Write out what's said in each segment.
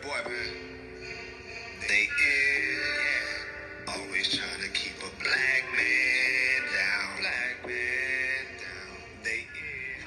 boy, man. They is always trying to keep a black man down. Black man down. They is.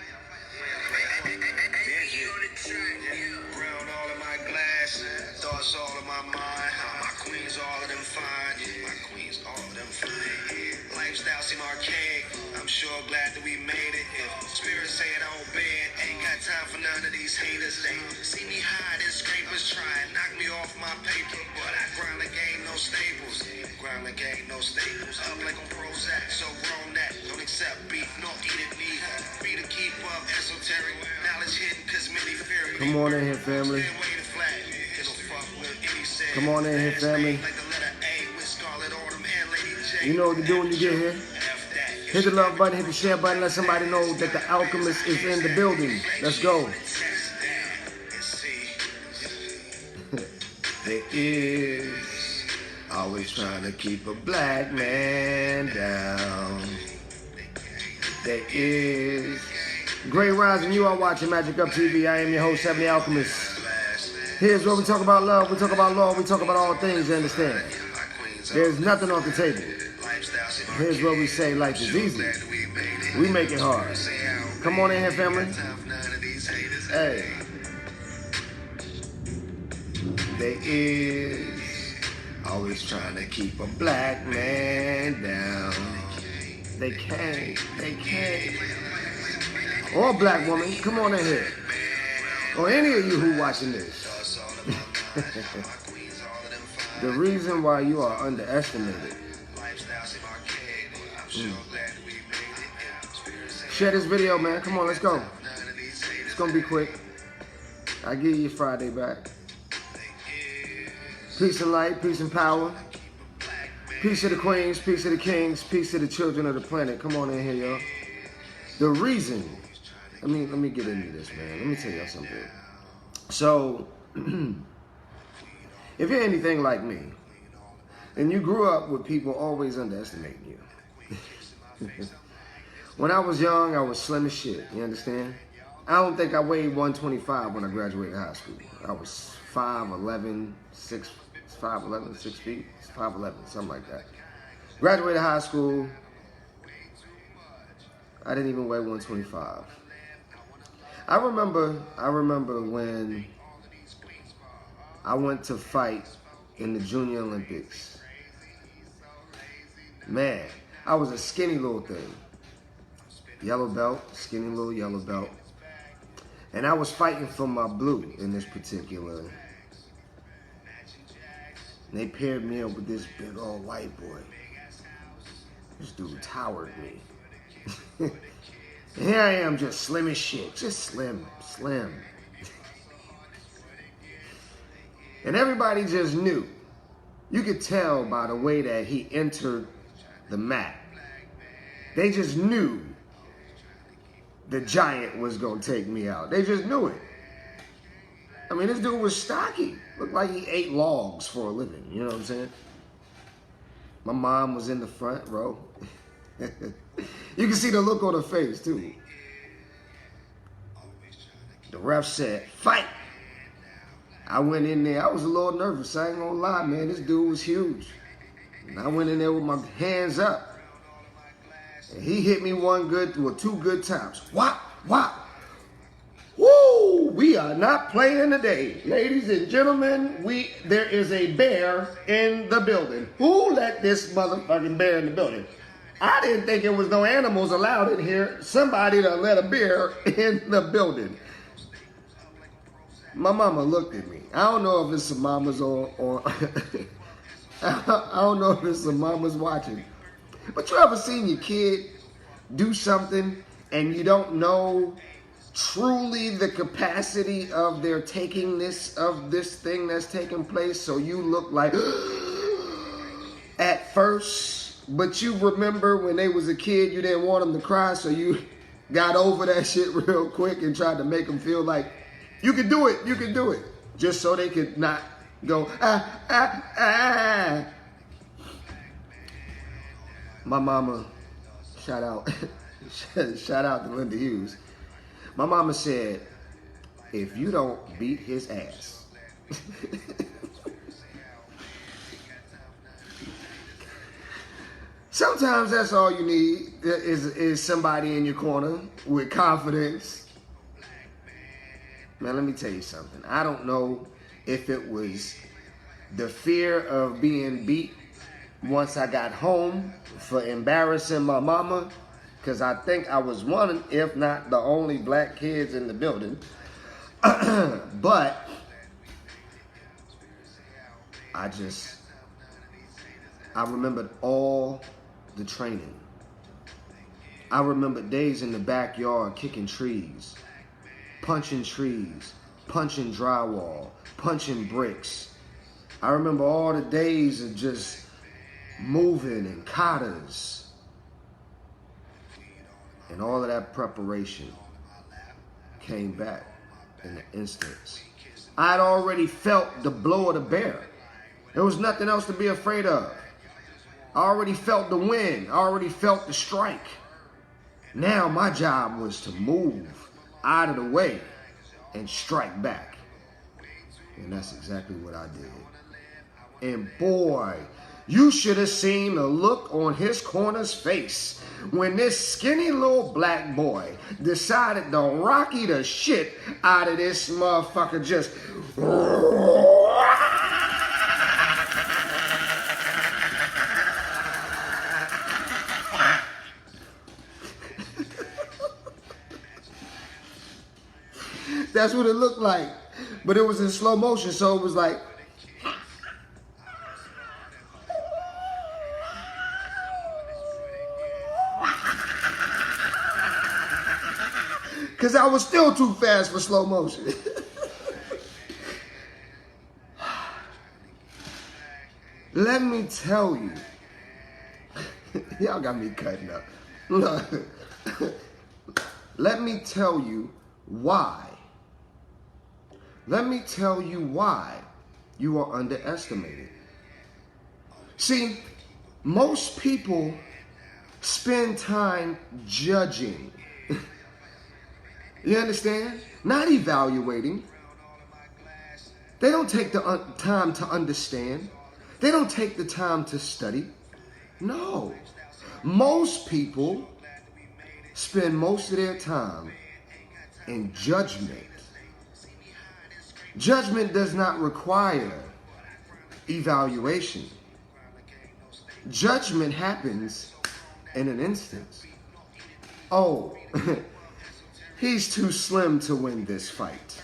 Brown all of my glasses, thoughts all of my mind. How my queens, all of them fine. My queens, all of them fine. Lifestyle seem archaic. I'm sure glad that we made it. If spirits say it on bed, ain't got time for none of these haters. They see me hide and scrapers try and knock me off my paper, but I grind the game, no staples. Grind the game, no staples. Up like on Prozac, so grown that don't accept beef, nor eat it neither. Be the keep up, esoteric knowledge hidden, cause many fear it. Come on in here, family. Come on in here, family. You know what to do when you get here. Hit the love button, hit the share button, let somebody know that the Alchemist is in the building. Let's go. There is always trying to keep a black man down. There is Great Rising. You are watching Magic Up TV. I am your host, 70 Alchemist. Here's where we talk about love, we talk about law, we talk about all things, you understand? There's nothing off the table. Here's where we say life is easy. We make it hard. Come on in here, family. Hey. They is always trying to keep a black man down. They can't. Or a black woman, come on in here. Or any of you who watching this. The reason why you are underestimated. Share this video, man. Come on, let's go. It's gonna be quick. I give you Friday back. Peace and light, peace and power. Peace to the queens, peace to the kings, peace to the children of the planet. Come on in here, y'all. The reason, let me get into this, man. Let me tell y'all something. So, if you're anything like me, and you grew up with people always underestimating you. When I was young, I was slim as shit, you understand? I don't think I weighed 125 when I graduated high school. I was 5'11", 6 feet, 5'11", something like that. Graduated high school, I didn't even weigh 125. I remember when I went to fight in the Junior Olympics. Man, I was a skinny little thing. Yellow belt, skinny little yellow belt. And I was fighting for my blue in this particular. And they paired me up with this big old white boy. This dude towered me. And here I am, just slim as shit. Just slim. And everybody just knew. You could tell by the way that he entered the mat. They just knew the giant was going to take me out. They just knew it. I mean, this dude was stocky. Looked like he ate logs for a living. You know what I'm saying? My mom was in the front row. You can see the look on her face, too. The ref said, fight. I went in there. I was a little nervous. I ain't gonna lie, man. This dude was huge. And I went in there with my hands up. And he hit me two good times. Whop. Woo! We are not playing today. Ladies and gentlemen, there is a bear in the building. Who let this motherfucking bear in the building? I didn't think there was no animals allowed in here. Somebody done let a bear in the building. My mama looked at me. I don't know if it's some mamas or I don't know if it's some mamas watching. But you ever seen your kid do something and you don't know truly the capacity of their taking this thing that's taking place? So you look like at first, but you remember when they was a kid, you didn't want them to cry, so you got over that shit real quick and tried to make them feel like you can do it, just so they could not go, My mama, shout out to Linda Hughes. My mama said, if you don't beat his ass, Sometimes that's all you need is somebody in your corner with confidence. Man, let me tell you something. I don't know if it was the fear of being beat once I got home for embarrassing my mama, because I think I was one, if not the only black kids in the building. But I remembered all the training. I remember days in the backyard kicking trees, punching drywall, punching bricks. I remember all the days of just moving and katas. And all of that preparation came back in an instant. I'd already felt the blow of the bear. There was nothing else to be afraid of. I already felt the wind. I already felt the strike. Now my job was to move out of the way and strike back. And that's exactly what I did. And boy, you should have seen the look on his corner's face when this skinny little black boy decided to rocky the shit out of this motherfucker just... That's what it looked like. But it was in slow motion, so it was like... Because I was still too fast for slow motion. Let me tell you. Y'all got me cutting up. Look. Let me tell you why. Let me tell you why you are underestimated. See, most people spend time judging. You understand? Not evaluating. They don't take the time to understand. They don't take the time to study. No. Most people spend most of their time in judgment. Judgment does not require evaluation. Judgment happens in an instant. Oh, he's too slim to win this fight.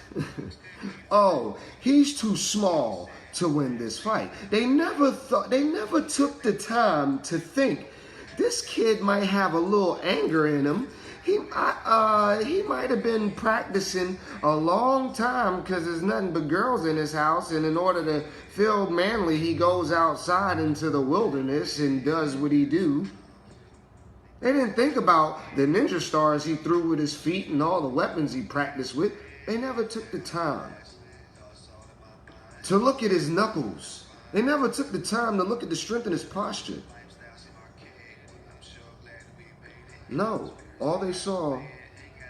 Oh, he's too small to win this fight. They never took the time to think this kid might have a little anger in him. He might have been practicing a long time because there's nothing but girls in his house, and in order to feel manly, he goes outside into the wilderness and does what he do. They didn't think about the ninja stars he threw with his feet and all the weapons he practiced with. They never took the time to look at his knuckles. They never took the time to look at the strength in his posture. No, all they saw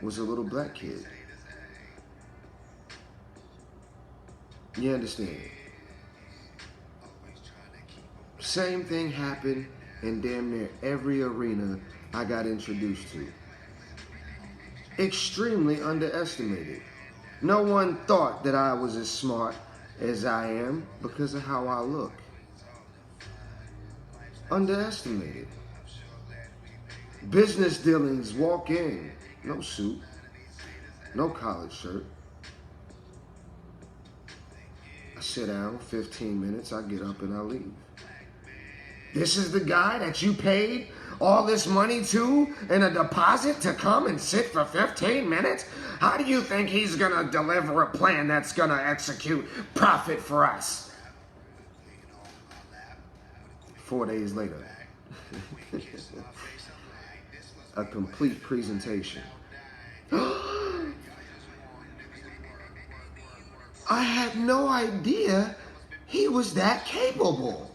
was a little black kid. You understand? Same thing happened in damn near every arena I got introduced to. Extremely underestimated. No one thought that I was as smart as I am because of how I look. Underestimated. Business dealings, walk in, no suit, no collared shirt. I sit down, 15 minutes, I get up and I leave. This is the guy that you paid all this money to in a deposit to come and sit for 15 minutes? How do you think he's going to deliver a plan that's going to execute profit for us? 4 days later, a complete presentation. I had no idea he was that capable.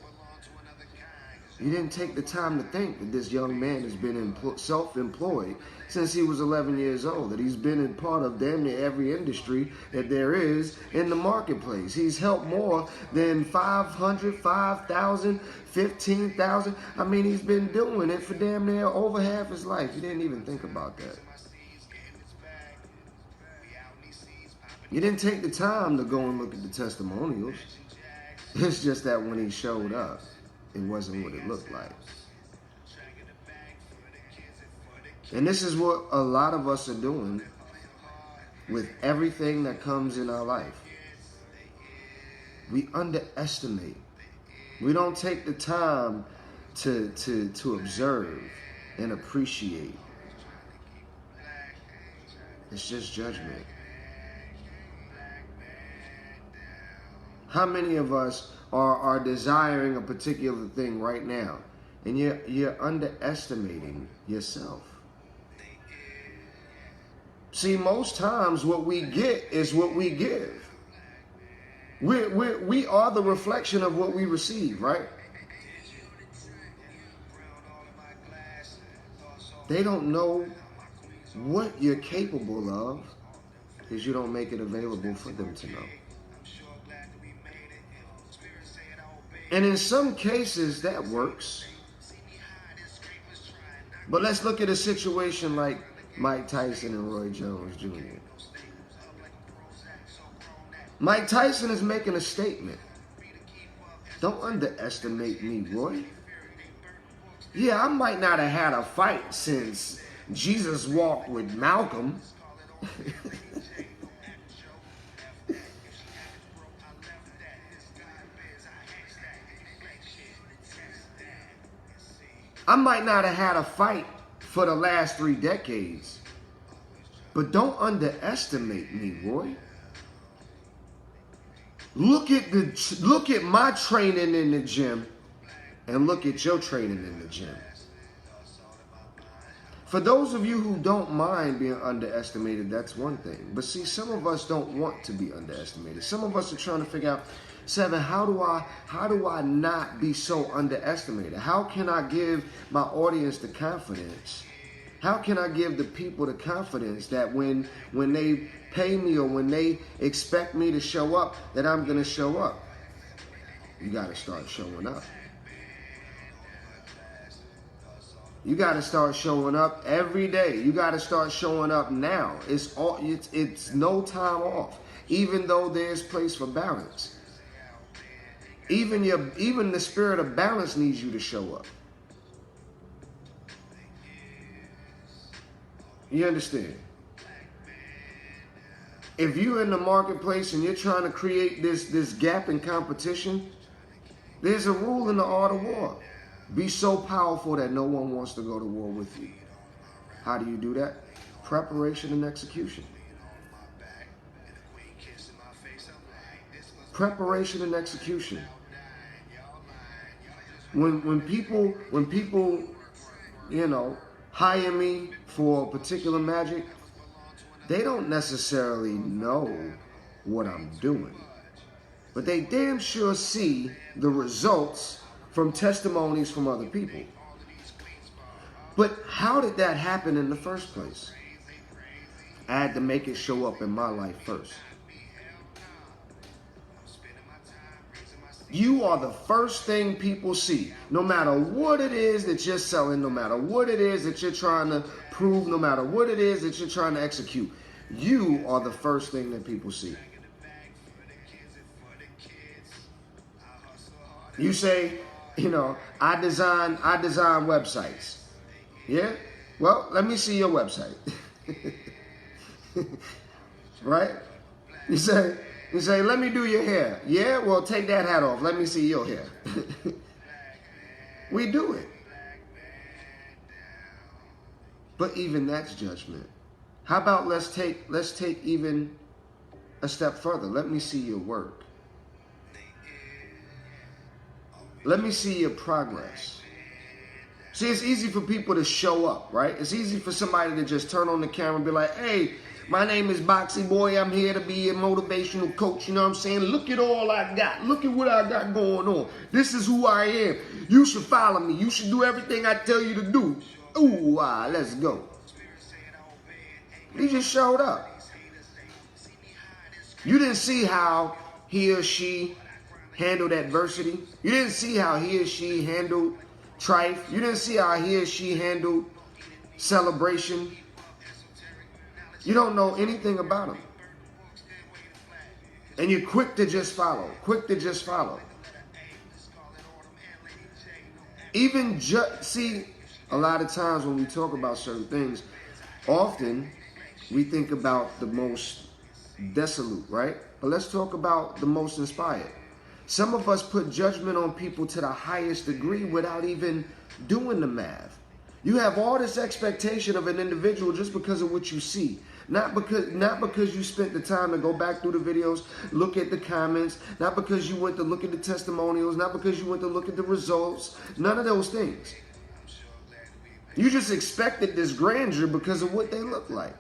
You didn't take the time to think that this young man has been self-employed since he was 11 years old, that he's been in part of damn near every industry that there is in the marketplace. He's helped more than 500, 5,000, 15,000. I mean, he's been doing it for damn near over half his life. You didn't even think about that. You didn't take the time to go and look at the testimonials. It's just that when he showed up, it wasn't what it looked like. And this is what a lot of us are doing with everything that comes in our life. We underestimate. We don't take the time to observe and appreciate. It's just judgment. How many of us are desiring a particular thing right now, and you're underestimating yourself? See, most times what we get is what we give. We are the reflection of what we receive, right? They don't know what you're capable of because you don't make it available for them to know. And in some cases, that works. But let's look at a situation like Mike Tyson and Roy Jones Jr. Mike Tyson is making a statement. Don't underestimate me, Roy. Yeah, I might not have had a fight since Jesus walked with Malcolm. I might not have had a fight for the last 3 decades, but don't underestimate me, Roy. Look at my training in the gym, and look at your training in the gym. For those of you who don't mind being underestimated, that's one thing. But see, some of us don't want to be underestimated. Some of us are trying to figure out, Seven, how do I not be so underestimated? How can I give my audience the confidence? How can I give the people the confidence that when they pay me or when they expect me to show up, that I'm going to show up? You got to start showing up. You got to start showing up every day. You got to start showing up now. It's no time off, even though there's place for balance. Even the spirit of balance needs you to show up. You understand? If you're in the marketplace and you're trying to create this gap in competition, there's a rule in the art of war. Be so powerful that no one wants to go to war with you. How do you do that? Preparation and execution. Preparation and execution. When people, hire me for particular magic, they don't necessarily know what I'm doing, but they damn sure see the results from testimonies from other people. But how did that happen in the first place? I had to make it show up in my life first. You are the first thing people see. No matter what it is that you're selling, no matter what it is that you're trying to prove, no matter what it is that you're trying to execute, you are the first thing that people see. You say, I design websites. Yeah? Well, let me see your website. Right? You say, let me do your hair. Yeah? Well, take that hat off. Let me see your hair. We do it. But even that's judgment. How about let's take even a step further. Let me see your work. Let me see your progress. See, it's easy for people to show up, right? It's easy for somebody to just turn on the camera and be like, hey, My name is Boxy Boy. I'm here to be a motivational coach. You know what I'm saying? Look at all I got. Look at what I got going on. This is who I am. You should follow me. You should do everything I tell you to do. Ooh, let's go. He just showed up. You didn't see how he or she handled adversity. You didn't see how he or she handled trife. You didn't see how he or she handled celebration. You don't know anything about him. And you're quick to just follow. Quick to just follow. See, a lot of times when we talk about certain things, often we think about the most desolate, right? But let's talk about the most inspired. Some of us put judgment on people to the highest degree without even doing the math. You have all this expectation of an individual just because of what you see. Not because you spent the time to go back through the videos, look at the comments, not because you went to look at the testimonials, not because you went to look at the results, none of those things. You just expected this grandeur because of what they look like.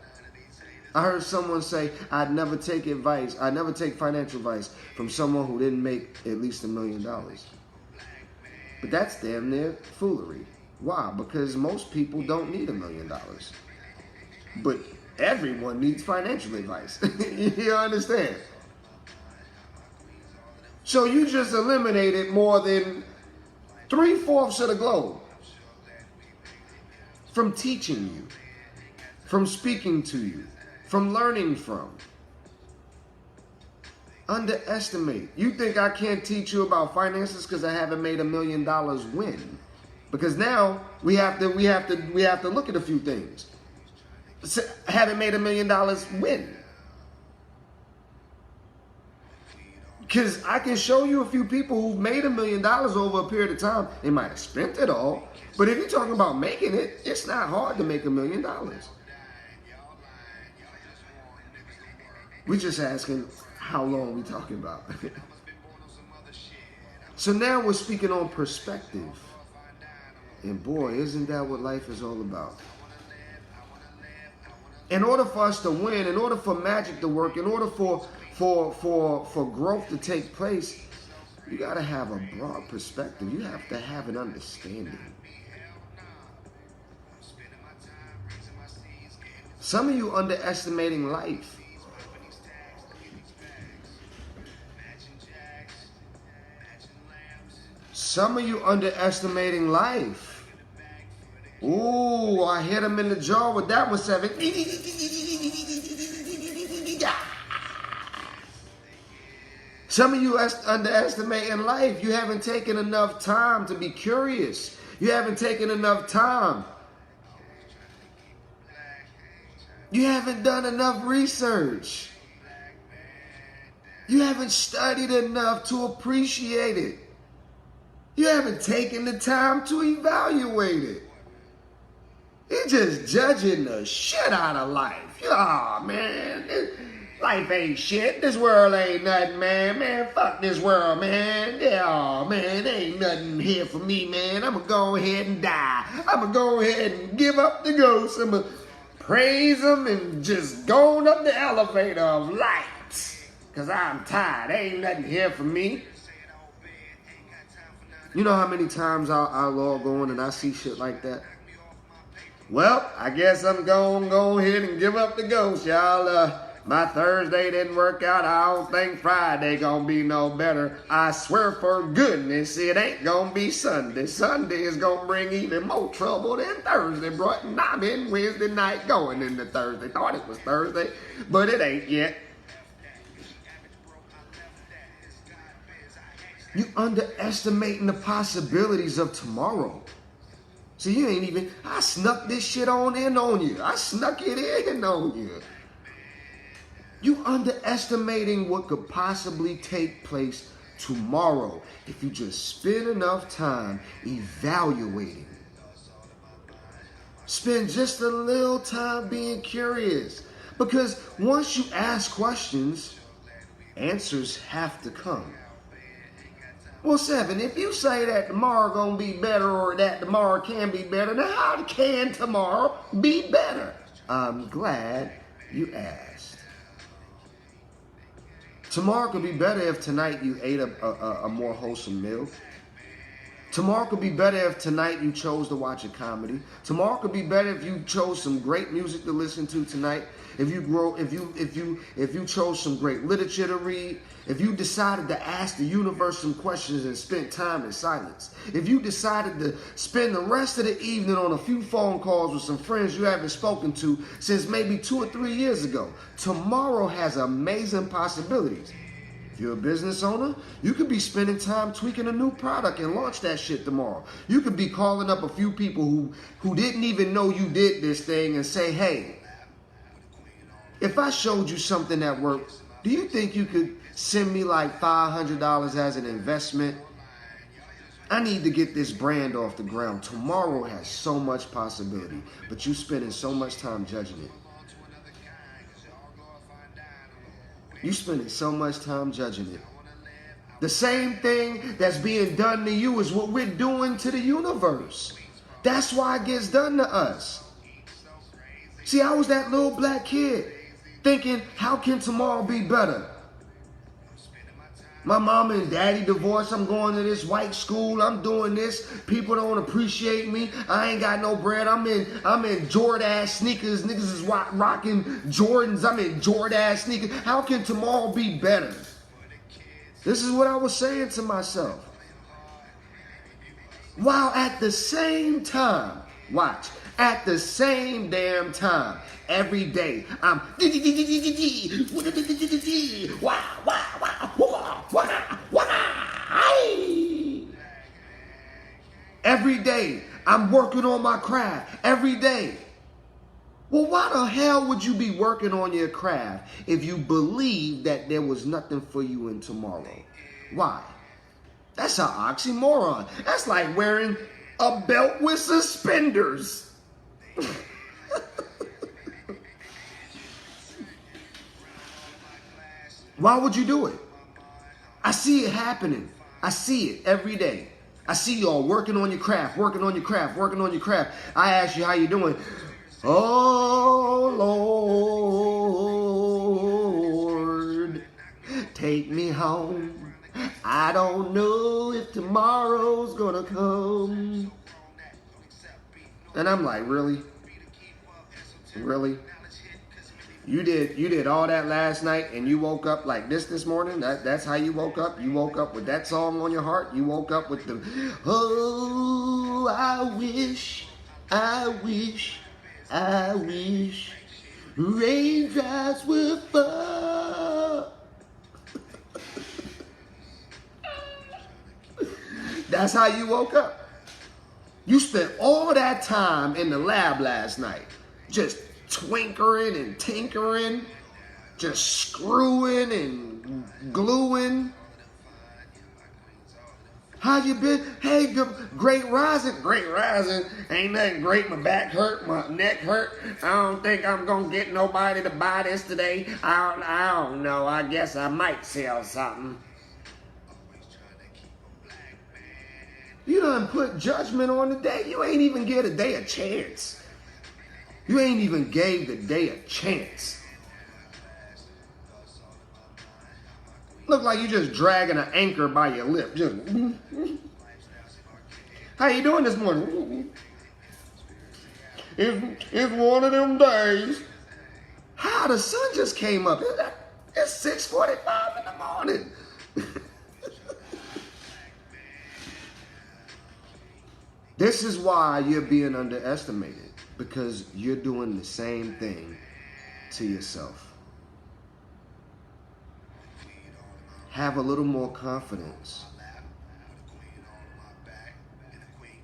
I heard someone say, I'd never take financial advice from someone who didn't make at least $1 million. But that's damn near foolery. Why? Because most people don't need $1 million. But everyone needs financial advice. You understand? So you just eliminated more than 3/4 of the globe from teaching you, from speaking to you, from learning from. Underestimate. You think I can't teach you about finances because I haven't made $1 million win? Because now we have to look at a few things. Haven't made $1 million win. Because I can show you a few people who've made $1 million over a period of time. They might have spent it all, but if you're talking about making it, it's not hard to make $1 million. We're just asking how long we talking about. So now we're speaking on perspective. And boy, isn't that what life is all about? In order for us to win, in order for magic to work, in order for growth to take place, you got to have a broad perspective. You have to have an understanding. Some of you underestimating life. Some of you underestimating life. Ooh, I hit him in the jaw with that one, 7. Some of you underestimating life. You haven't taken enough time to be curious. You haven't taken enough time. You haven't done enough research. You haven't studied enough to appreciate it. You haven't taken the time to evaluate it. You're just judging the shit out of life. Oh, man. Life ain't shit. This world ain't nothing, man. Man, fuck this world, man. Yeah, man, there ain't nothing here for me, man. I'm going to go ahead and die. I'm going to go ahead and give up the ghost. I'm going to praise them and just go on up the elevator of light. Because I'm tired. There ain't nothing here for me. You know how many times I log on and I see shit like that? Well, I guess I'm going to go ahead and give up the ghost, y'all. My Thursday didn't work out. I don't think Friday gonna be no better. I swear for goodness, it ain't gonna be Sunday. Sunday is gonna bring even more trouble than Thursday brought. And I'm in Wednesday night going into Thursday. Thought it was Thursday, but it ain't yet. You underestimating the possibilities of tomorrow. See, you ain't even, I snuck this shit on in on you. I snuck it in on you. You underestimating what could possibly take place tomorrow if you just spend enough time evaluating. Spend just a little time being curious. Because once you ask questions, answers have to come. Well, 7, if you say that tomorrow gonna be better or that tomorrow can be better, then how can tomorrow be better? I'm glad You asked. Tomorrow could be better if tonight you ate a more wholesome meal. Tomorrow could be better if tonight you chose to watch a comedy. Tomorrow could be better if you chose some great music to listen to tonight. If you chose some great literature to read. If you decided to ask the universe some questions and spent time in silence. If you decided to spend the rest of the evening on a few phone calls with some friends you haven't spoken to since maybe 2 or 3 years ago. Tomorrow has amazing possibilities. If you're a business owner, you could be spending time tweaking a new product and launch that shit tomorrow. You could be calling up a few people who didn't even know you did this thing and say, hey, if I showed you something that worked, do you think you could send me like $500 as an investment? I need to get this brand off the ground. Tomorrow has so much possibility, but you spending so much time judging it. You spending so much time judging it. The same thing that's being done to you is what we're doing to the universe. That's why it gets done to us. See, I was that little black kid thinking, how can tomorrow be better? My mama and daddy divorced. I'm going to this white school. I'm doing this. People don't appreciate me. I ain't got no bread. I'm in Jordan sneakers. Niggas is rocking Jordans. I'm in Jordan sneakers. How can tomorrow be better? This is what I was saying to myself. While at the same time, watch, at the same damn time, every day, I'm every day, I'm working on my craft. Every day. Well, why the hell would you be working on your craft if you believe that there was nothing for you in tomorrow? Why? That's an oxymoron. That's like wearing a belt with suspenders. Why would you do it? I see it happening. I see it every day. I see y'all working on your craft, working on your craft, working on your craft. I ask you how you doing. Oh, Lord, take me home. I don't know if tomorrow's gonna come. And I'm like, really? Really? You did all that last night and you woke up like this morning? That's how you woke up? You woke up with that song on your heart? You woke up with the, oh, I wish raindrops would fall. That's how you woke up. You spent all that time in the lab last night, just twinkering and tinkering, just screwing and gluing. How you been? Hey, great rising. Great rising. Ain't nothing great. My back hurt. My neck hurt. I don't think I'm going to get nobody to buy this today. I don't know. I guess I might sell something. You done put judgment on the day. You ain't even give the day a chance. You ain't even gave the day a chance. Look like you just dragging an anchor by your lip. Just, how you doing this morning? It's one of them days. How the sun just came up. It's 6:45 in the morning. This is why you're being underestimated, because you're doing the same thing to yourself. Have a little more confidence.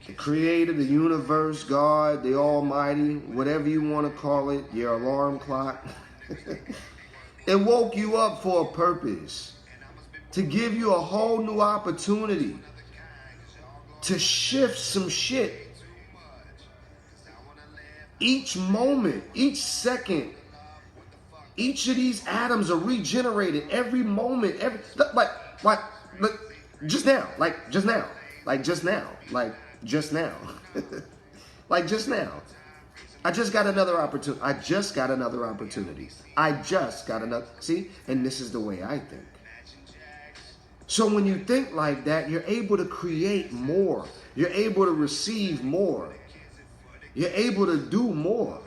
The creator, the universe, God, the Almighty, whatever you want to call it, your alarm clock, it woke you up for a purpose, to give you a whole new opportunity, to shift some shit. Each moment, each second, each of these atoms are regenerated every moment. Just now. Like just now. I just got another opportunity. I just got another opportunity. I just got another. See, and this is the way I think. So when you think like that, you're able to create more. You're able to receive more. You're able to do more.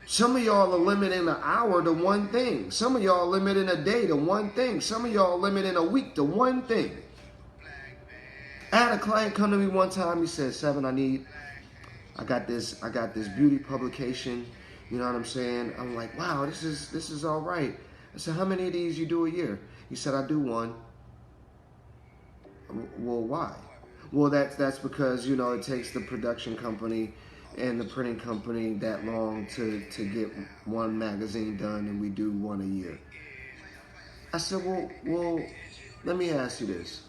Some of y'all are limiting an hour to one thing. Some of y'all are limiting a day to one thing. Some of y'all are limiting a week to one thing. I had a client come to me one time. He said, "Seven, I got this beauty publication. You know what I'm saying?" I'm like, "Wow, this is all right." I said, "How many of these you do a year?" He said, "I do one." Well, why? Well, that's because, you know, it takes the production company and the printing company that long to get one magazine done, and we do one a year. I said, well, let me ask you this.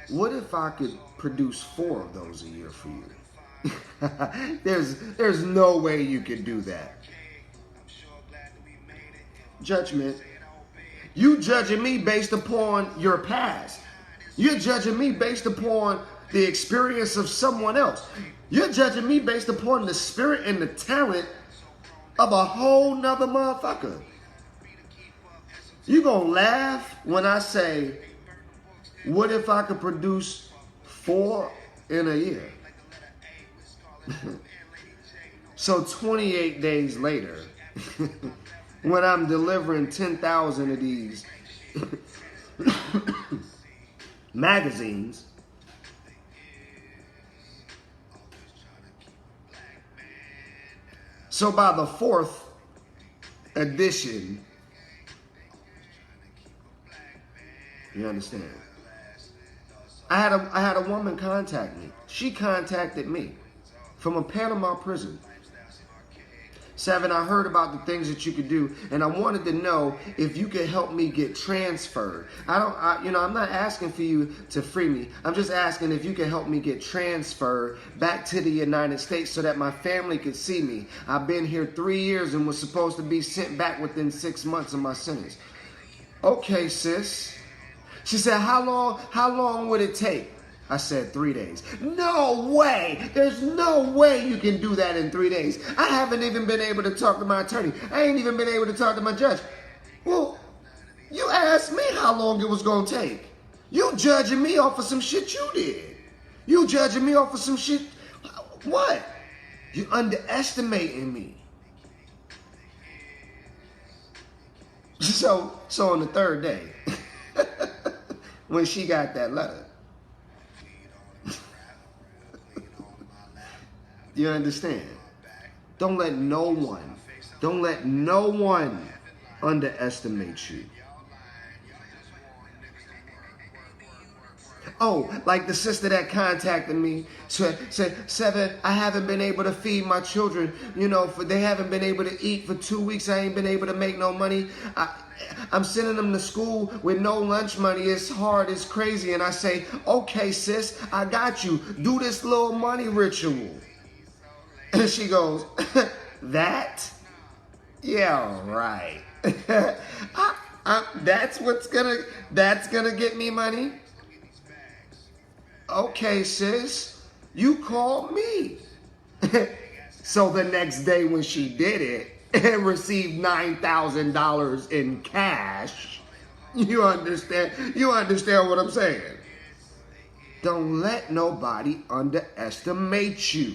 What if I could produce 4 of those a year for you? There's no way you could do that. Judgment. You judging me based upon your past. You're judging me based upon the experience of someone else. You're judging me based upon the spirit and the talent of a whole nother motherfucker. You gonna laugh when I say, what if I could produce 4 in a year? So 28 days later, when I'm delivering 10,000 of these magazines, so by the 4th edition, you understand? I had a woman contact me. She contacted me from a Panama prison. Seven, I heard about the things that you could do, and I wanted to know if you could help me get transferred. I'm not asking for you to free me. I'm just asking if you could help me get transferred back to the United States so that my family could see me. I've been here 3 years and was supposed to be sent back within 6 months of my sentence. Okay, sis. She said, how long would it take? I said 3 days. No way. There's no way you can do that in 3 days. I haven't even been able to talk to my attorney. I ain't even been able to talk to my judge. Well, you asked me how long it was going to take. You judging me off of some shit you did. You judging me off of some shit. What? You underestimating me. So on the 3rd day, when she got that letter, you understand? Don't let no one underestimate you. Oh, like the sister that contacted me said, Seven, I haven't been able to feed my children. You know, they haven't been able to eat for 2 weeks. I ain't been able to make no money. I'm sending them to school with no lunch money. It's hard. It's crazy. And I say, okay, sis, I got you. Do this little money ritual. And she goes, that? Yeah, right. That's gonna get me money? Okay, sis, you called me. So the next day when she did it and received $9,000 in cash, you understand what I'm saying? Don't let nobody underestimate you.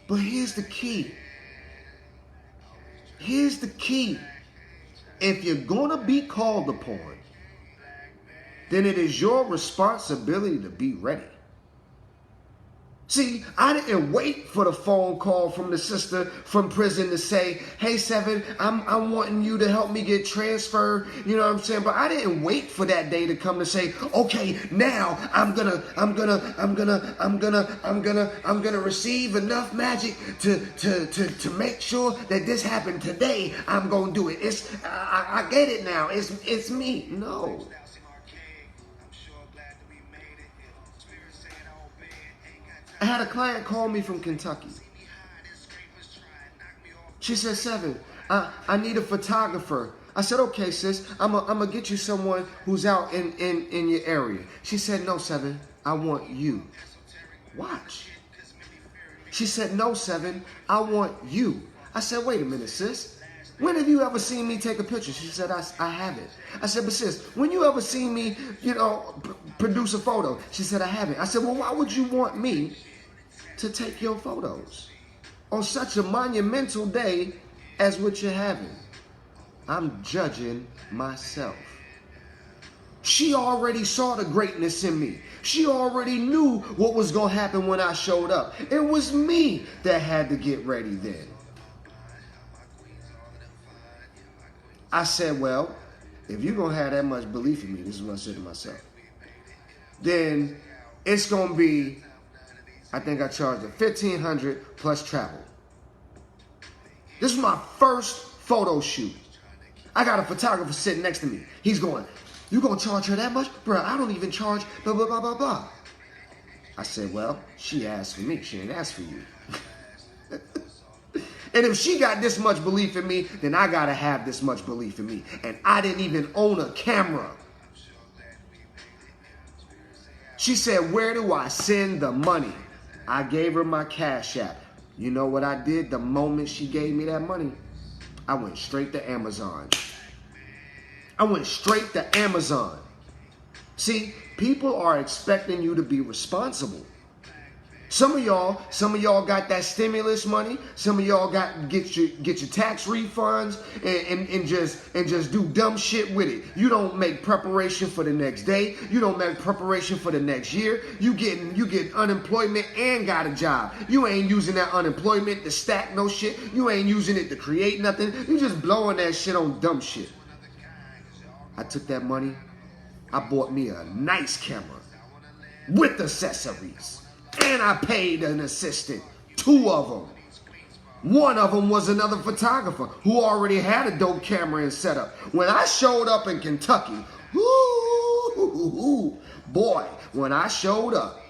But here's the key. Here's the key. If you're gonna be called upon, then it is your responsibility to be ready. See, I didn't wait for the phone call from the sister from prison to say, hey, Seven, I'm wanting you to help me get transferred. You know what I'm saying? But I didn't wait for that day to come to say, okay, now I'm gonna receive enough magic to make sure that this happened today. I'm gonna do it. I get it now. It's me. No. I had a client call me from Kentucky. She said, Seven, I need a photographer. I said, okay, sis, I'm gonna get you someone who's out in your area. She said, no, Seven, I want you. Watch. She said, no, Seven, I want you. I said, wait a minute, sis. When have you ever seen me take a picture? She said, I haven't. I said, but sis, when you ever seen me, produce a photo? She said, I haven't. I said, well, why would you want me to take your photos on such a monumental day as what you're having? I'm judging myself. She already saw the greatness in me. She already knew what was going to happen when I showed up. It was me that had to get ready then. I said, well, if you're going to have that much belief in me, this is what I said to myself, then it's going to be, I think I charged her $1,500 plus travel. This is my first photo shoot. I got a photographer sitting next to me. He's going, you going to charge her that much? Bro, I don't even charge blah, blah, blah, blah, blah. I said, well, she asked for me. She didn't ask for you. And if she got this much belief in me, then I got to have this much belief in me. And I didn't even own a camera. She said, where do I send the money? I gave her my Cash App. You know what I did the moment she gave me that money? I went straight to Amazon. I went straight to Amazon. See, people are expecting you to be responsible. Some of y'all got that stimulus money. Some of y'all get your tax refunds and just do dumb shit with it. You don't make preparation for the next day. You don't make preparation for the next year. You get unemployment and got a job. You ain't using that unemployment to stack no shit. You ain't using it to create nothing. You just blowing that shit on dumb shit. I took that money. I bought me a nice camera with accessories. And I paid an assistant, 2 of them. One of them was another photographer who already had a dope camera and setup. When I showed up in Kentucky, boy, when I showed up,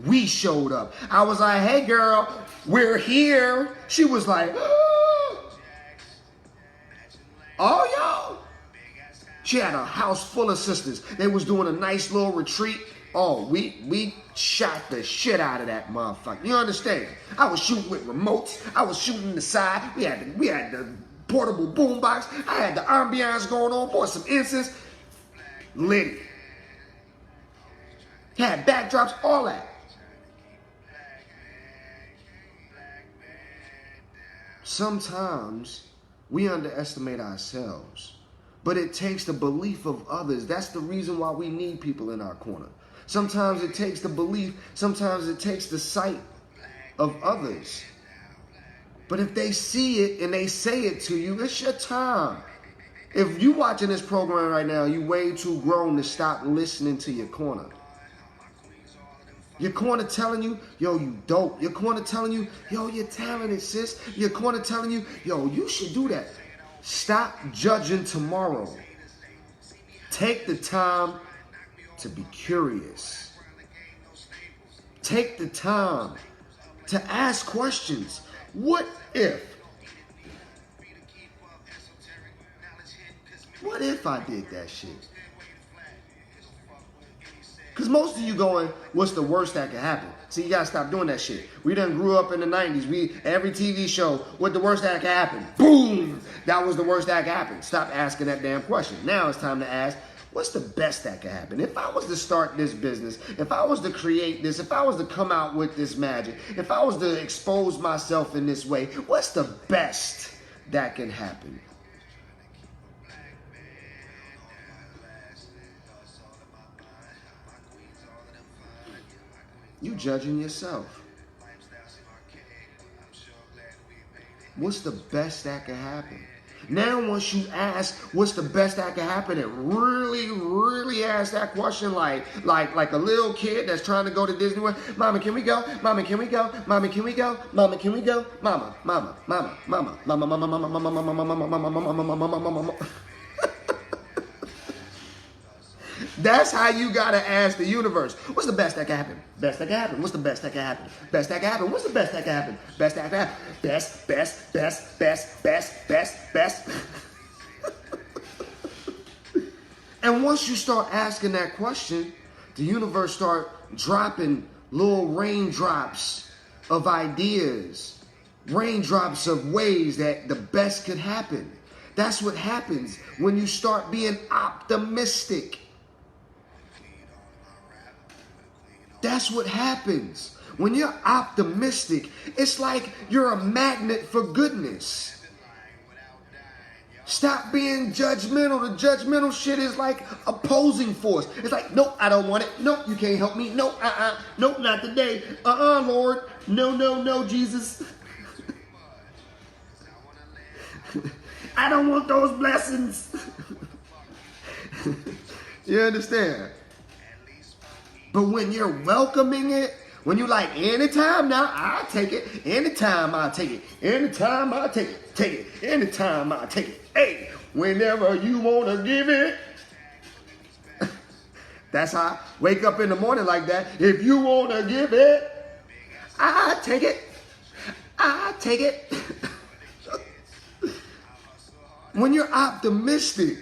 we showed up. I was like, hey girl, we're here. She was like, oh, yo. She had a house full of sisters. They was doing a nice little retreat. Oh, we shot the shit out of that motherfucker. You understand? I was shooting with remotes. I was shooting the side. We had the portable boombox. I had the ambiance going on. Boy, some incense. Lit it. Had backdrops, all that. Sometimes we underestimate ourselves. But it takes the belief of others. That's the reason why we need people in our corner. Sometimes it takes the belief. Sometimes it takes the sight of others. But if they see it and they say it to you, it's your time. If you watching this program right now, you way too grown to stop listening to your corner. Your corner telling you, yo, you dope. Your corner telling you, yo, you're talented, sis. Your corner telling you, yo, you should do that. Stop judging tomorrow. Take the time to be curious. Take the time to ask questions. What if? What if I did that shit? Because most of you going, what's the worst that could happen? See, you got to stop doing that shit. We done grew up in the 90s. Every TV show, what the worst that could happen? Boom! That was the worst that could happen. Stop asking that damn question. Now it's time to ask, what's the best that could happen? If I was to start this business, if I was to create this, if I was to come out with this magic, if I was to expose myself in this way, what's the best that can happen? You judging yourself. What's the best that can happen? Now, once you ask, what's the best that can happen, and really ask that question like a little kid that's trying to go to Disney World. Mama, can we go? Mama, can we go? Mama, can we go? Mama, can we go? Mama, mama, mama, mama, mama, mama, mama, mama, mama, mama, mama, mama, mama, mama, mama. That's how you gotta ask the universe. What's the best that can happen? Best that can happen. What's the best that can happen? Best that can happen. What's the best that can happen? Best that can happen. Best. And once you start asking that question, the universe start dropping little raindrops of ideas, raindrops of ways that the best could happen. That's what happens when you start being optimistic. That's what happens. When you're optimistic, it's like you're a magnet for goodness. Stop being judgmental. The judgmental shit is like opposing force. It's like, nope, I don't want it. Nope, you can't help me. Nope, nope, not today. Lord. No, Jesus. I don't want those blessings. You understand? But when you're welcoming it, when you like, anytime now, I'll take it. Anytime I'll take it. Anytime I'll take it. Take it. Anytime I'll take it. Hey, whenever you want to give it. That's how I wake up in the morning like that. If you want to give it, I take it. I take it. When you're optimistic,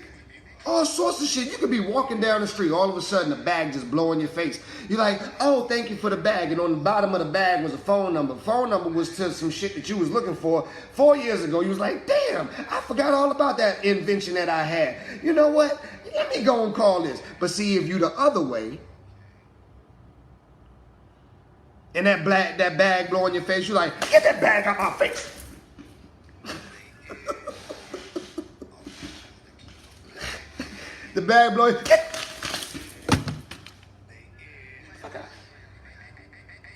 all sorts of shit. You could be walking down the street, all of a sudden a bag just blow in your face. You're like, oh, thank you for the bag. And on the bottom of the bag was a phone number. The phone number was to some shit that you was looking for 4 years ago. You was like, damn, I forgot all about that invention that I had. You know what? Let me go and call this. But see, if you the other way, and that bag blow in your face, you're like, get that bag out my face. The bag blowing.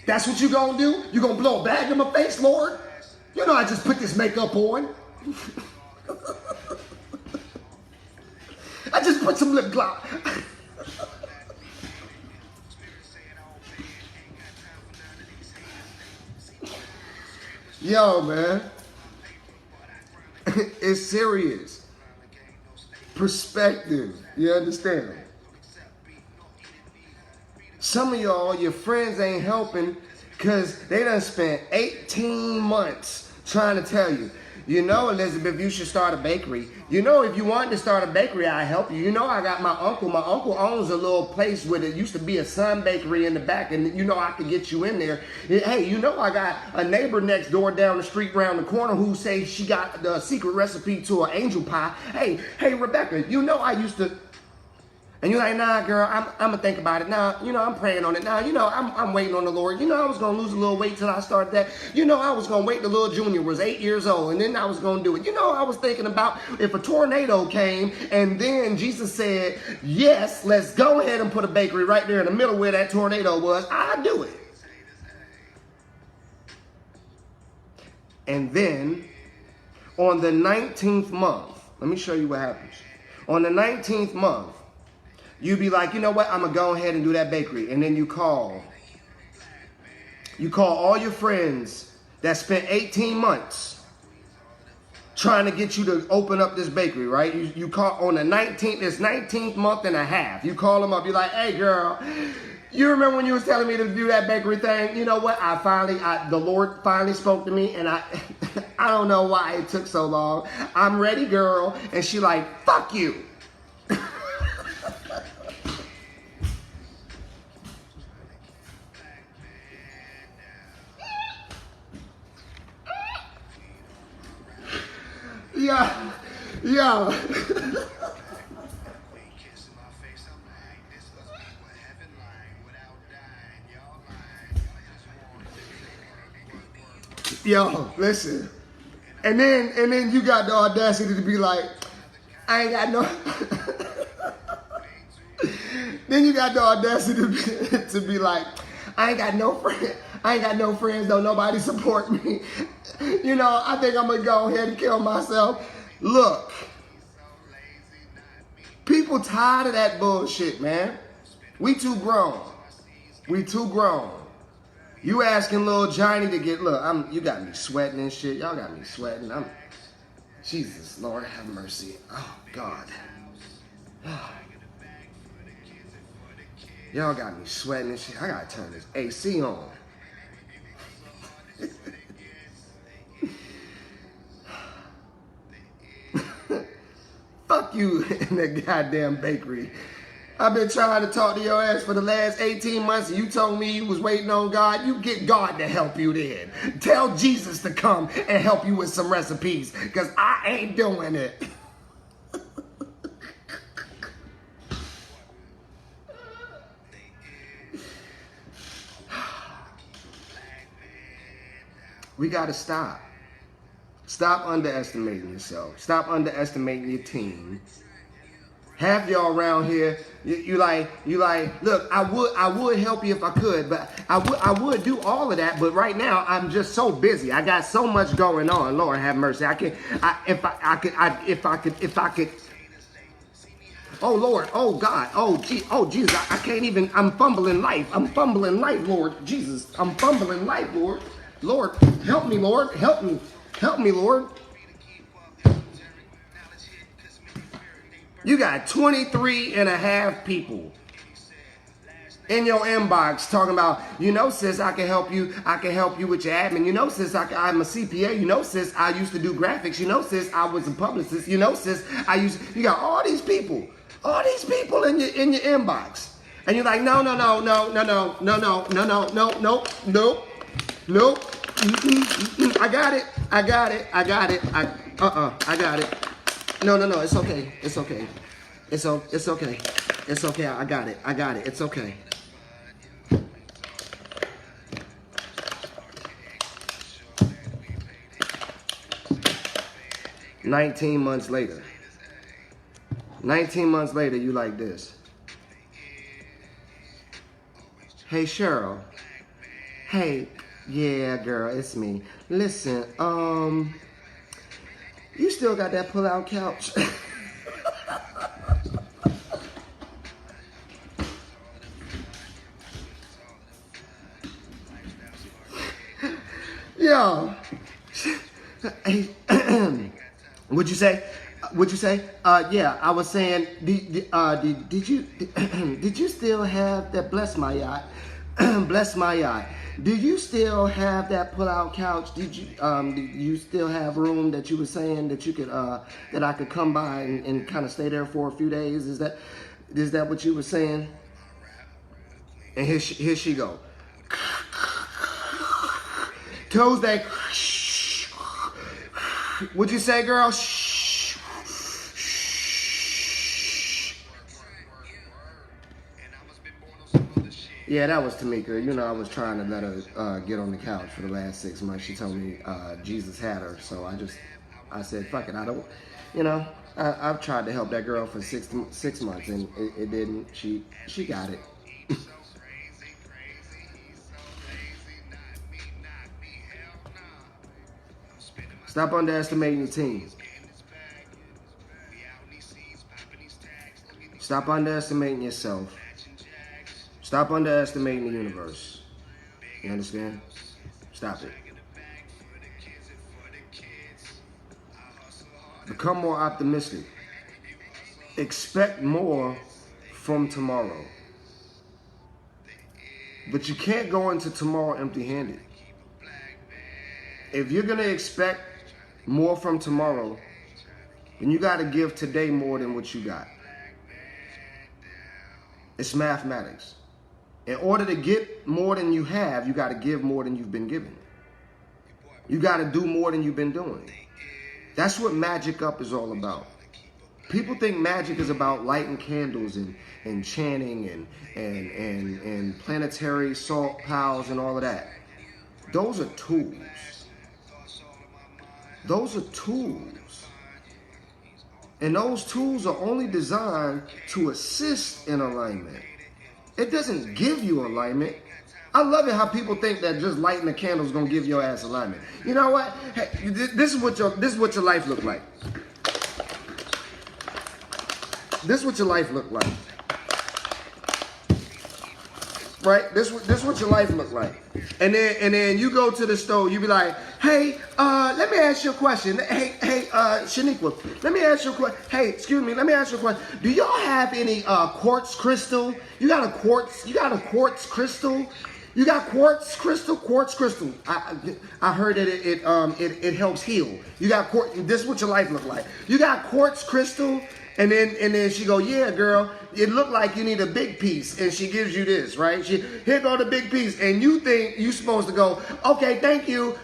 That's what you gonna do? You gonna blow a bag in my face, Lord? You know I just put this makeup on. I just put some lip gloss. Yo, man. It's serious. Perspective. You understand? Some of y'all, your friends ain't helping because they done spent 18 months trying to tell you, you know, Elizabeth, you should start a bakery. You know, if you wanted to start a bakery, I'll help you. You know, I got my uncle. My uncle owns a little place where there used to be a Sun Bakery in the back, and you know, I could get you in there. Hey, you know, I got a neighbor next door down the street around the corner who say she got the secret recipe to an angel pie. Hey, Rebecca, you know, I used to. And you're like, nah, girl, I'm gonna think about it. Nah, you know, I'm praying on it. Nah, you know, I'm waiting on the Lord. You know, I was gonna lose a little weight till I started that. You know, I was gonna wait till little Junior was 8 years old, and then I was gonna do it. You know, I was thinking about if a tornado came, and then Jesus said, yes, let's go ahead and put a bakery right there in the middle where that tornado was. I'd do it. And then, on the 19th month, let me show you what happens. On the 19th month, you be like, you know what? I'm going to go ahead and do that bakery. And then you call. You call all your friends that spent 18 months trying to get you to open up this bakery, right? You call on the 19th, it's 19th month and a half. You call them up. You're like, hey, girl, you remember when you was telling me to do that bakery thing? You know what? The Lord finally spoke to me, and I don't know why it took so long. I'm ready, girl. And she like, fuck you. Yeah. Yo, listen. And then you got the audacity to be like, I ain't got no. Then you got the audacity to be like, I ain't got no friends. I ain't got no friends. Don't nobody support me. You know, I think I'm gonna go ahead and kill myself. Look, people tired of that bullshit, man. We too grown. We too grown. You asking little Johnny to get, look, you got me sweating and shit. Y'all got me sweating. Jesus, Lord, have mercy. Oh, God. Y'all got me sweating and shit. I gotta turn this AC on. Fuck you in that goddamn bakery. I've been trying to talk to your ass for the last 18 months and you told me you was waiting on God. You get God to help you then. Tell Jesus to come and help you with some recipes because I ain't doing it. We got to stop. Stop underestimating yourself. Stop underestimating your team. Half y'all around here, you like, look, I would help you if I could, but I would do all of that, but right now I'm just so busy. I got so much going on. Lord have mercy. If I could. Oh Lord, oh God, oh Jesus, I can't even. I'm fumbling life, Lord Jesus. I'm fumbling life, Lord. Lord, help me, Lord, help me, Lord. You got 23 and a half people in your inbox talking about, you know, sis, I can help you with your admin. You know, sis, I'm a CPA. You know, sis, I used to do graphics. You know, sis, I was a publicist. You know, sis, you got all these people in your inbox. And you're like, no. I got it. I got it. I got it. No, it's okay. It's okay. It's okay. It's okay. I got it. It's okay. "19 months later, you like this. Hey, Cheryl. Hey, yeah, girl, it's me. Listen, you still got that pull-out couch?" Yo. Hey, what'd you say? Yeah, I was saying, did you still have that, bless my yacht, bless my yacht. Did you still have that pull-out couch? Did you still have room that you were saying that you could, that I could come by and kind of stay there for a few days? Is that what you were saying? And here she go. Tuesday. What'd you say, girl? Yeah, that was Tamika. You know, I was trying to let her get on the couch for the last 6 months. She told me Jesus had her, so I said, fuck it. I don't, you know, I've tried to help that girl for 6 months, and it didn't. She got it. Stop underestimating your team. Stop underestimating yourself. Stop underestimating the universe. You understand? Stop it. Become more optimistic. Expect more from tomorrow. But you can't go into tomorrow empty-handed. If you're going to expect more from tomorrow, then you got to give today more than what you got. It's mathematics. In order to get more than you have, you got to give more than you've been given. You got to do more than you've been doing. That's what Magic Up is all about. People think magic is about lighting candles and chanting and planetary salt piles and all of that. Those are tools. Those are tools. And those tools are only designed to assist in alignment. It doesn't give you alignment. I love it how people think that just lighting a candle is gonna give your ass alignment. You know what? Hey, this is what your life look like. This is what your life look like. Right? This what your life look like. And then you go to the store, you be like, hey, let me ask you a question. Hey, Shaniqua, let me ask you a question. Hey, excuse me, let me ask you a question. Do y'all have any quartz crystal? You got a quartz crystal? You got quartz crystal. I heard that it helps heal. You got quartz. This is what your life look like. You got quartz crystal, and then she go, yeah, girl, it look like you need a big piece, and she gives you this, right? Here go the big piece, and you think you supposed to go, okay, thank you,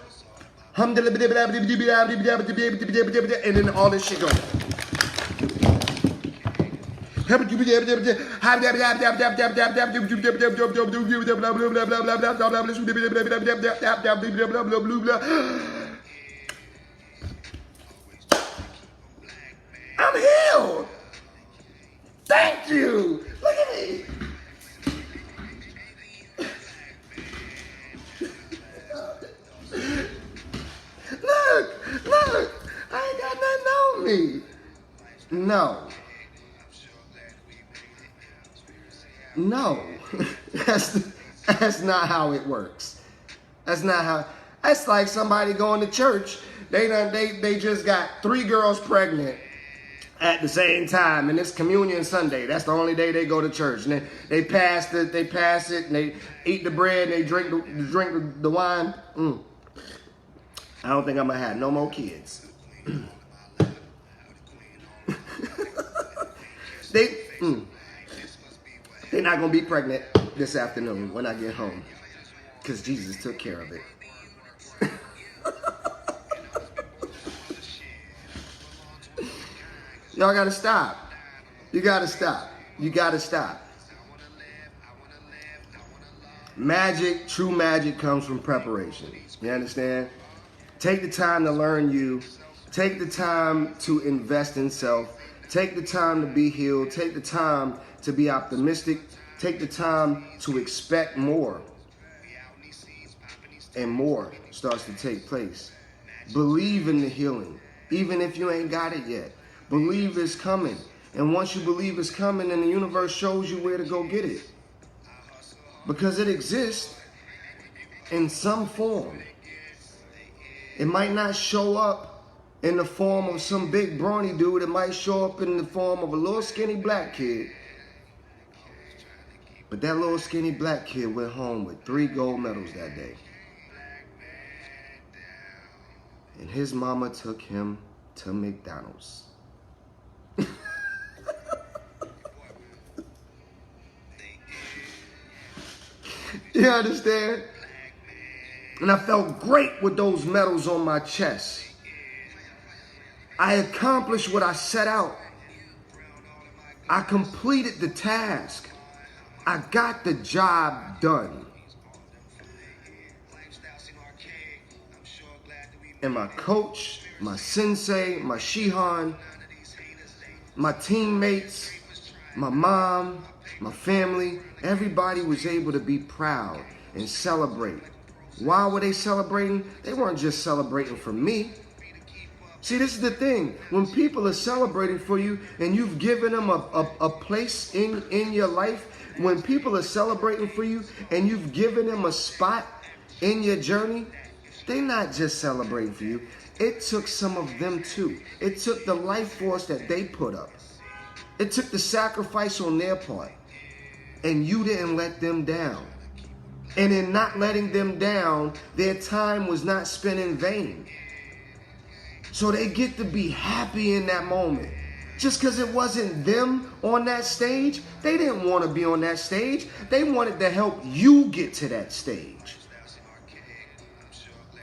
and then all this shit goes. I'm healed. Thank you. Look at me. Look. I ain't got nothing on me. No. That's not how it works. That's not how. That's like somebody going to church. They just got 3 girls pregnant at the same time, and it's Communion Sunday. That's the only day they go to church. And they pass it, and they eat the bread, and they drink the wine. I don't think I'm gonna have no more kids. They're not gonna be pregnant this afternoon when I get home, because Jesus took care of it. Y'all gotta stop. You gotta stop. Magic, true magic comes from preparation. You understand? Take the time to learn you. Take the time to invest in self. Take the time to be healed. Take the time to be optimistic. Take the time to expect more. And more starts to take place. Believe in the healing, even if you ain't got it yet. Believe it's coming. And once you believe it's coming, then the universe shows you where to go get it. Because it exists in some form. It might not show up in the form of some big brawny dude. It might show up in the form of a little skinny black kid. But that little skinny black kid went home with 3 gold medals that day. And his mama took him to McDonald's. You understand? And I felt great with those medals on my chest. I accomplished what I set out. I completed the task. I got the job done. And my coach, my sensei, my shihan, my teammates, my mom, my family, everybody was able to be proud and celebrate. Why were they celebrating? They weren't just celebrating for me. See, this is the thing. When people are celebrating for you and you've given them a place in your life, when people are celebrating for you and you've given them a spot in your journey, they're not just celebrating for you. It took some of them too. It took the life force that they put up. It took the sacrifice on their part. And you didn't let them down. And in not letting them down, their time was not spent in vain. So they get to be happy in that moment. Just because it wasn't them on that stage, they didn't want to be on that stage. They wanted to help you get to that stage.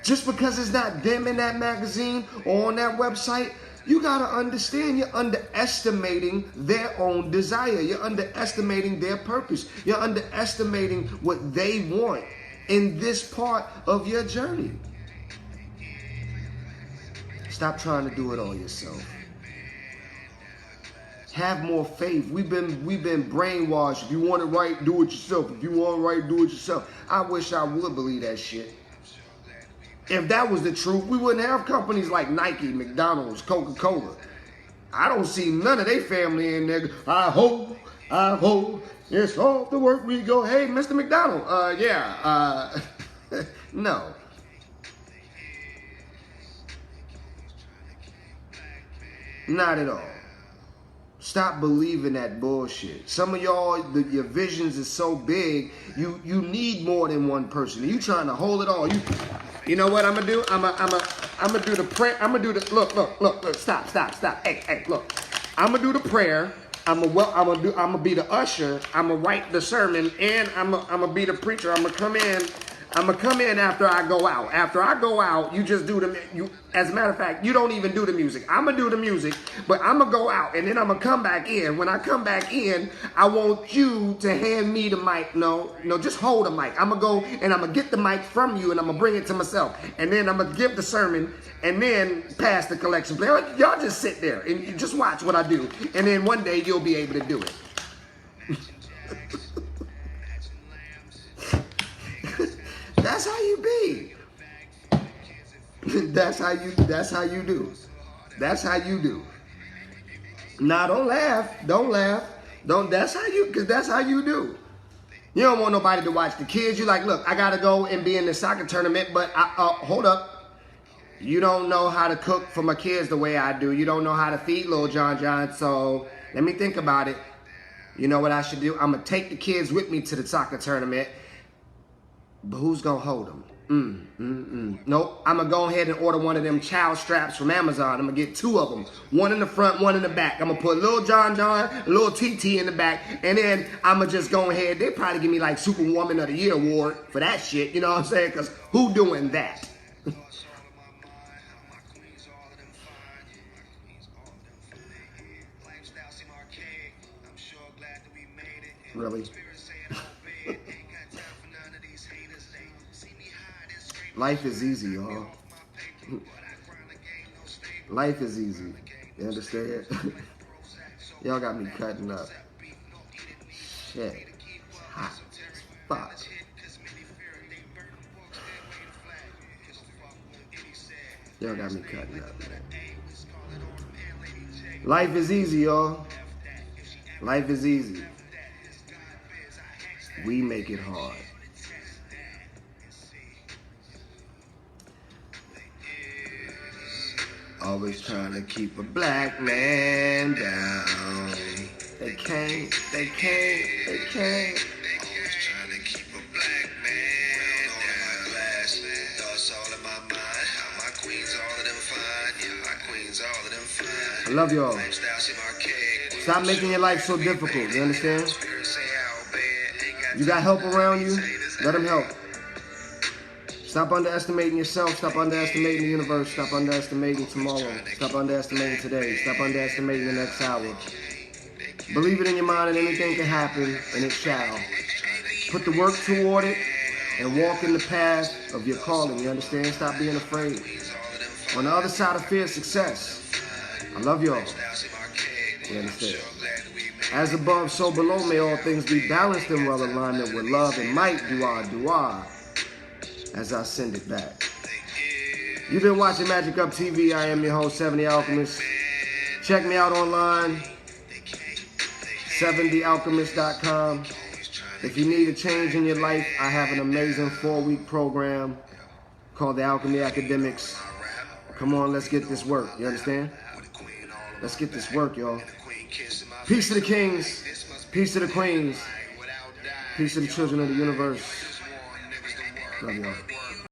Just because it's not them in that magazine or on that website, you got to understand you're underestimating their own desire. You're underestimating their purpose. You're underestimating what they want in this part of your journey. Stop trying to do it all yourself. Have more faith. We've been brainwashed. If you want it right, do it yourself. If you want it right, do it yourself. I wish I would believe that shit. If that was the truth, we wouldn't have companies like Nike, McDonald's, Coca-Cola. I don't see none of their family in there. I hope, it's off the work we go. Hey, Mr. McDonald, no. Not at all. Stop believing that bullshit. Some of y'all, your visions is so big, you need more than one person. You trying to hold it all. You know what I'm gonna do? I'm gonna do the prayer. I'm gonna do the look. Stop. Hey, look. I'm gonna do the prayer. I'm gonna be the usher. I'm gonna write the sermon, and I'm gonna be the preacher. I'm gonna come in after I go out. After I go out, you just do as a matter of fact, you don't even do the music. I'm gonna do the music, but I'm gonna go out, and then I'm gonna come back in. When I come back in, I want you to hand me the mic. No, just hold the mic. I'm gonna go and I'm gonna get the mic from you, and I'm gonna bring it to myself, and then I'm gonna give the sermon, and then pass the collection plate. Y'all just sit there and you just watch what I do, and then one day you'll be able to do it. That's how you be. That's how you do. That's how you do. Nah, don't laugh. That's how you do. You don't want nobody to watch the kids. You like, look, I gotta go and be in the soccer tournament, but hold up. You don't know how to cook for my kids the way I do. You don't know how to feed little John. So let me think about it. You know what I should do? I'm gonna take the kids with me to the soccer tournament. But who's gonna hold them? Nope. I'm gonna go ahead and order one of them child straps from Amazon. I'm gonna get 2 of them. One in the front, one in the back. I'm gonna put little John, little TT in the back. And then I'm gonna just go ahead. They probably give me like Superwoman of the Year award for that shit. You know what I'm saying? Because who doing that? Really? Life is easy, y'all. Life is easy. You understand? Y'all got me cutting up. Shit. It's hot as fuck. Y'all got me cutting up, man. Life is easy, y'all. Life is easy. We make it hard. Always trying to keep a black man down. They can't. Always trying to keep a black man down. Thoughts all in my mind. How my queens all of them fine. Yeah, my queens all of them fine. I love y'all. Stop making your life so difficult. You understand? You got help around you? Let them help. Stop underestimating yourself. Stop underestimating the universe. Stop underestimating tomorrow. Stop underestimating today. Stop underestimating the next hour. Believe it in your mind that anything can happen, and it shall. Put the work toward it and walk in the path of your calling. You understand? Stop being afraid. On the other side of fear is success. I love y'all. You understand? As above, so below, may all things be balanced in well alignment with love and might. Do I. As I send it back. You've been watching Magic Up TV. I am your host, 70 Alchemist. Check me out online, 70alchemist.com. If you need a change in your life, I have an amazing 4-week program called the Alchemy Academics. Come on, let's get this work. You understand? Let's get this work, y'all. Peace to the kings. Peace to the queens. Peace to the children of the universe. Love y'all.